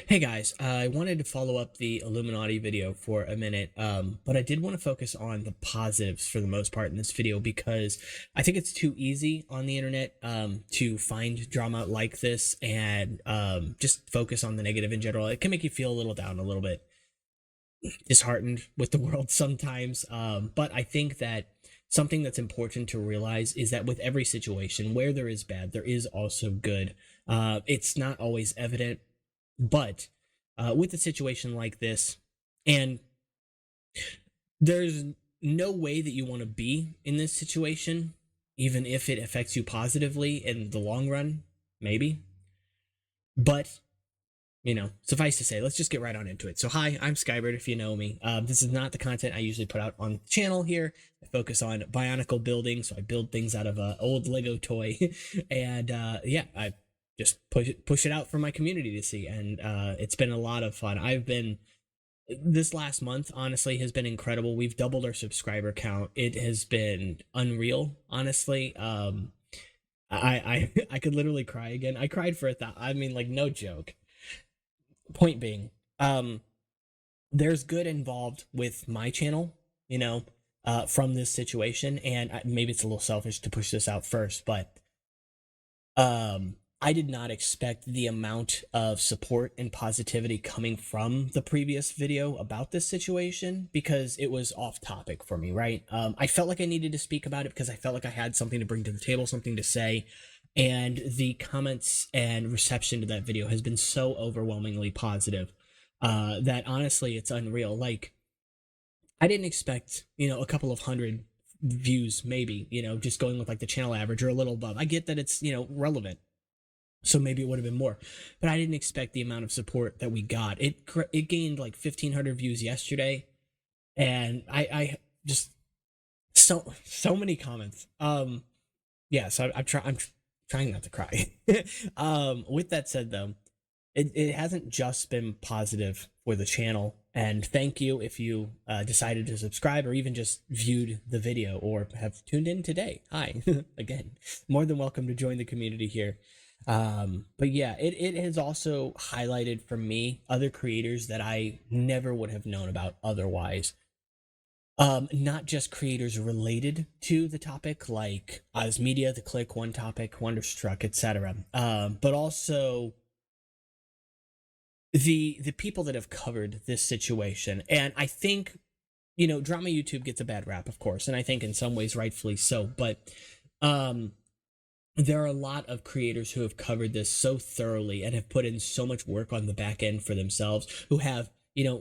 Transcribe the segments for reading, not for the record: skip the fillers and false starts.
Hey guys, I wanted to follow up the Illuminati video for a minute, but I did want to focus on the positives for the most part in this video because I think it's too easy on the internet to find drama like this and just focus on the negative in general. It can make you feel a little down, a little bit disheartened with the world sometimes, but I think that something that's important to realize is that with every situation where there is bad, there is also good. It's not always evident, but with a situation like this, and there's no way that you want to be in this situation, even if it affects you positively in the long run, maybe. But, suffice to say, let's just get right on into it. So, hi, I'm Skybird, if you know me. This is not the content I usually put out on the channel here. I focus on BIONICLE building, so I build things out of an old Lego toy. And I just push it out for my community to see, and it's been a lot of fun. This last month honestly has been incredible. We've doubled our subscriber count. It has been unreal, honestly. I could literally cry again. I cried for I mean, like, no joke. Point being, there's good involved with my channel, from this situation, and maybe it's a little selfish to push this out first, but I did not expect the amount of support and positivity coming from the previous video about this situation because it was off topic for me, right? I felt like I needed to speak about it because I felt like I had something to bring to the table, something to say, and the comments and reception to that video has been so overwhelmingly positive that honestly it's unreal. Like, I didn't expect, a couple of hundred views, maybe, just going with like the channel average or a little above. I get that it's, relevant, so maybe it would have been more, but I didn't expect the amount of support that we got. It gained like 1,500 views yesterday, and I just so many comments. Yeah, so I'm trying not to cry. With that said, though, it hasn't just been positive for the channel, and thank you if you decided to subscribe or even just viewed the video or have tuned in today. Hi. Again, more than welcome to join the community here. But yeah, it has also highlighted for me other creators that I never would have known about otherwise. Not just creators related to the topic like Oz Media, The Click, One Topic, Wonderstruck, etc. But also the people that have covered this situation. And I think, drama YouTube gets a bad rap, of course, and I think in some ways rightfully so, but there are a lot of creators who have covered this so thoroughly and have put in so much work on the back end for themselves, who have,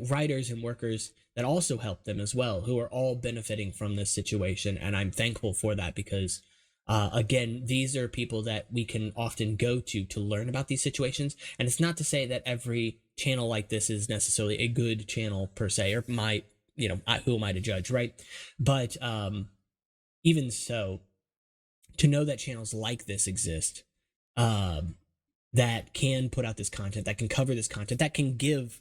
writers and workers that also help them as well, who are all benefiting from this situation. And I'm thankful for that because, again, these are people that we can often go to learn about these situations. And it's not to say that every channel like this is necessarily a good channel per se, or who am I to judge, right? But even so, to know that channels like this exist, that can put out this content, that can cover this content, that can give,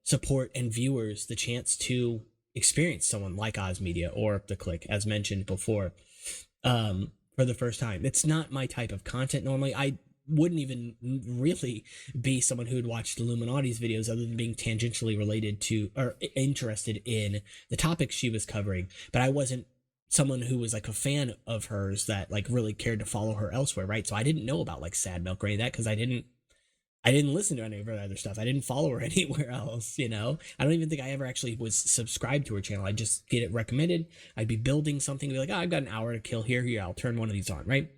support and viewers the chance to experience someone like Oz Media or The Click, as mentioned before, for the first time. It's not my type of content normally. I wouldn't even really be someone who would watch Illuminaughtii's videos other than being tangentially related to or interested in the topics she was covering, but I wasn't someone who was like a fan of hers that like really cared to follow her elsewhere, right? So I didn't know about like Sad Milk or any of that because I didn't listen to any of her other stuff. I didn't follow her anywhere else, I don't even think I ever actually was subscribed to her channel. I just get it recommended. I'd be building something, be like, oh, I've got an hour to kill here. I'll turn one of these on, right?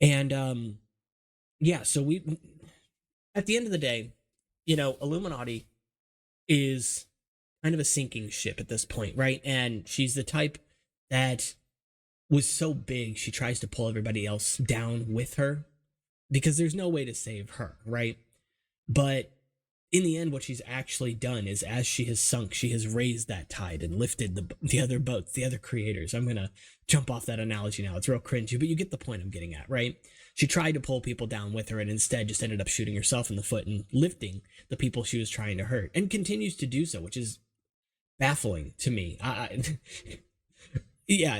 And yeah, so we, at the end of the day, Illuminaughtii is kind of a sinking ship at this point, right? And she's the type that was so big, she tries to pull everybody else down with her because there's no way to save her, right? But in the end, what she's actually done is, as she has sunk, she has raised that tide and lifted the other boats, the other creators. I'm gonna jump off that analogy now. It's real cringy, but you get the point I'm getting at, right? She tried to pull people down with her and instead just ended up shooting herself in the foot and lifting the people she was trying to hurt, and continues to do so, which is baffling to me. Yeah,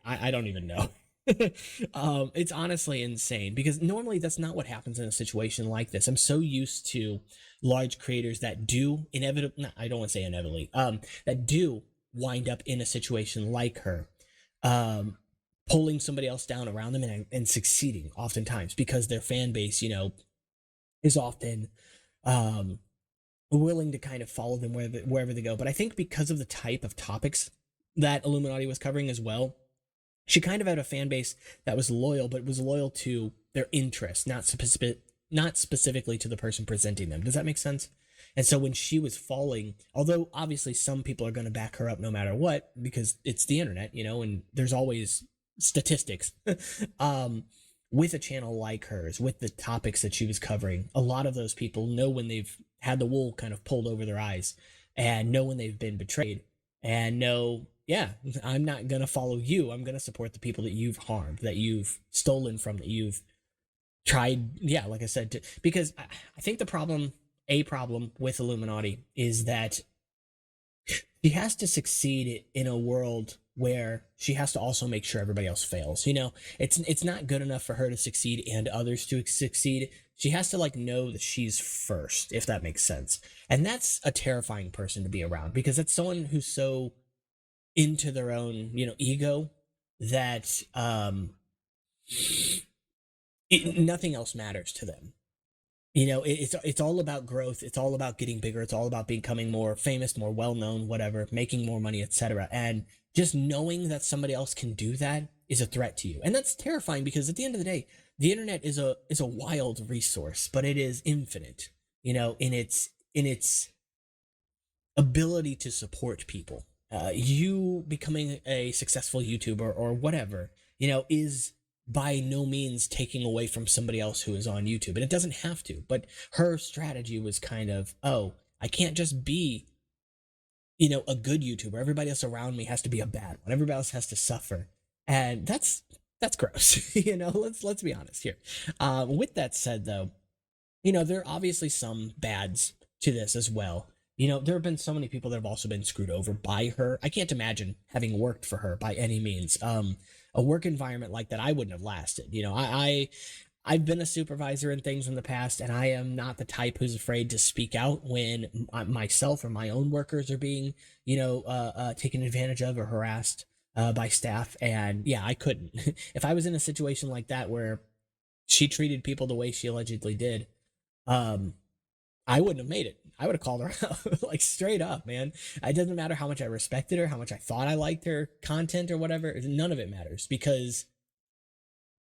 I don't even know. It's honestly insane because normally that's not what happens in a situation like this. I'm so used to large creators that do inevitably, I don't want to say inevitably, that do wind up in a situation like her, um, pulling somebody else down around them and succeeding oftentimes because their fan base, is often, um, willing to kind of follow them wherever they go. But I think because of the type of topics that Illuminati was covering as well, she kind of had a fan base that was loyal, but was loyal to their interests, not specifically to the person presenting them. Does that make sense? And so when she was falling, although obviously some people are going to back her up no matter what, because it's the internet, and there's always statistics. um, with a channel like hers, with the topics that she was covering, a lot of those people know when they've had the wool kind of pulled over their eyes and know when they've been betrayed and know, yeah, I'm not going to follow you. I'm going to support the people that you've harmed, that you've stolen from, that you've tried. Yeah, like I said, because I think a problem with Illuminati is that she has to succeed in a world where she has to also make sure everybody else fails. It's not good enough for her to succeed and others to succeed. She has to know that she's first, if that makes sense. And that's a terrifying person to be around because it's someone who's so into their own, ego that nothing else matters to them. It's all about growth. It's all about getting bigger. It's all about becoming more famous, more well-known, whatever, making more money, etc. And just knowing that somebody else can do that is a threat to you. And that's terrifying because at the end of the day, the internet is a wild resource, but it is infinite, in its ability to support people. You becoming a successful YouTuber or whatever, is by no means taking away from somebody else who is on YouTube. And it doesn't have to. But her strategy was kind of, oh, I can't just be, a good YouTuber. Everybody else around me has to be a bad one. Everybody else has to suffer. And that's gross. Let's be honest here. With that said, though, there are obviously some bads to this as well. There have been so many people that have also been screwed over by her. I can't imagine having worked for her by any means. A work environment like that, I wouldn't have lasted. I've been a supervisor and things in the past, and I am not the type who's afraid to speak out when myself or my own workers are being, taken advantage of or harassed by staff. And yeah, I couldn't. If I was in a situation like that where she treated people the way she allegedly did, I wouldn't have made it. I would have called her out, straight up, man. It doesn't matter how much I respected her, how much I thought I liked her content or whatever. None of it matters because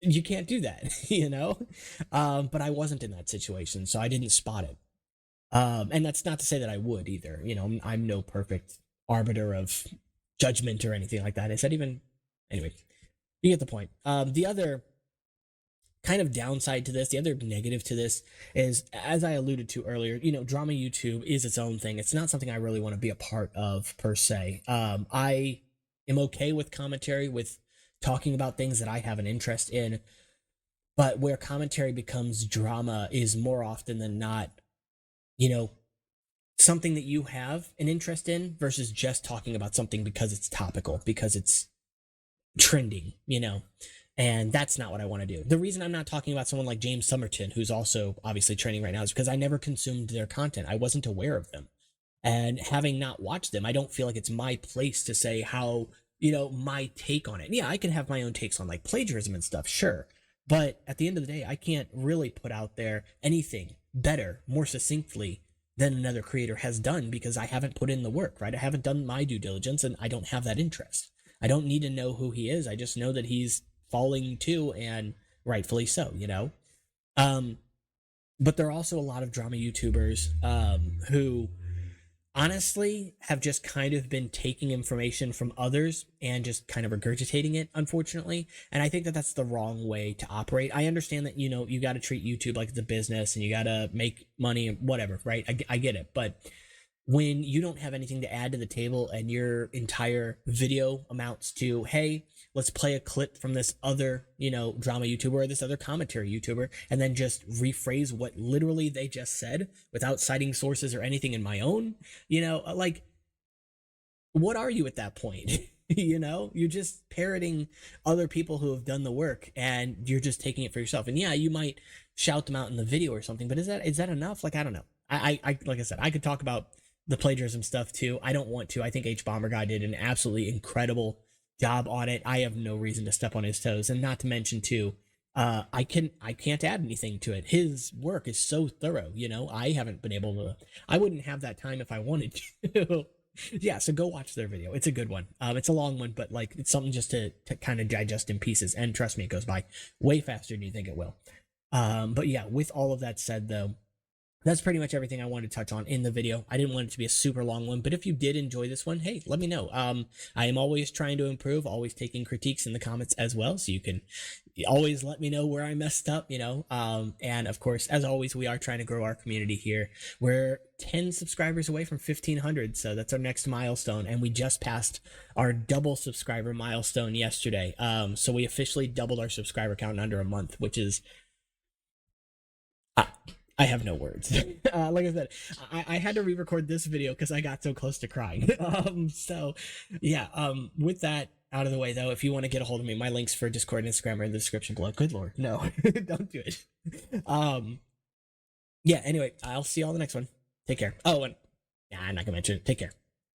you can't do that, But I wasn't in that situation, so I didn't spot it. And that's not to say that I would either. I'm no perfect arbiter of judgment or anything like that. Anyway, you get the point. The other kind of downside to this, the other negative to this is, as I alluded to earlier, drama YouTube is its own thing. It's not something I really want to be a part of per se. I am okay with commentary, with talking about things that I have an interest in, but where commentary becomes drama is more often than not, something that you have an interest in versus just talking about something because it's topical, because it's trending, and that's not what I want to do. The reason I'm not talking about someone like James Somerton, who's also obviously trending right now, is because I never consumed their content. I wasn't aware of them. And having not watched them, I don't feel like it's my place to say how, my take on it. Yeah, I can have my own takes on plagiarism and stuff, sure. But at the end of the day, I can't really put out there anything better, more succinctly than another creator has done because I haven't put in the work, right? I haven't done my due diligence and I don't have that interest. I don't need to know who he is. I just know that he's falling too, and rightfully so, but there are also a lot of drama YouTubers who honestly have just kind of been taking information from others and just kind of regurgitating it, unfortunately. And I think that that's the wrong way to operate. I understand that, you got to treat YouTube like it's a business and you got to make money and whatever, right? I get it. But when you don't have anything to add to the table and your entire video amounts to, hey, let's play a clip from this other, drama YouTuber or this other commentary YouTuber, and then just rephrase what literally they just said without citing sources or anything in my own, what are you at that point? You know, you're just parroting other people who have done the work, and you're just taking it for yourself. And yeah, you might shout them out in the video or something, but is that enough? Like, I don't know. I like I said, I could talk about the plagiarism stuff too. I don't want to. I think H Bomber Guy did an absolutely incredible job on it. I have no reason to step on his toes, and not to mention too, I can't add anything to it. His work is so thorough. You know, I haven't been able to. I wouldn't have that time if I wanted to. Yeah, so go watch their video. It's a good one. It's a long one, but like it's something just to kind of digest in pieces. And trust me, it goes by way faster than you think it will. But yeah, with all of that said, though, that's pretty much everything I wanted to touch on in the video. I didn't want it to be a super long one, but if you did enjoy this one, hey, let me know. I am always trying to improve, always taking critiques in the comments as well, so you can always let me know where I messed up, you know. And of course, as always, we are trying to grow our community here. We're 10 subscribers away from 1,500, so that's our next milestone, and we just passed our double subscriber milestone yesterday. So we officially doubled our subscriber count in under a month, which is I have no words. Like I said, I had to re-record this video because I got so close to crying. So yeah, with that out of the way, though, if you want to get a hold of me, my links for Discord and Instagram are in the description below. Good Lord, no, don't do it. Yeah, anyway, I'll see you all in the next one. Take care. Oh, and yeah, I'm not gonna mention it. Take care.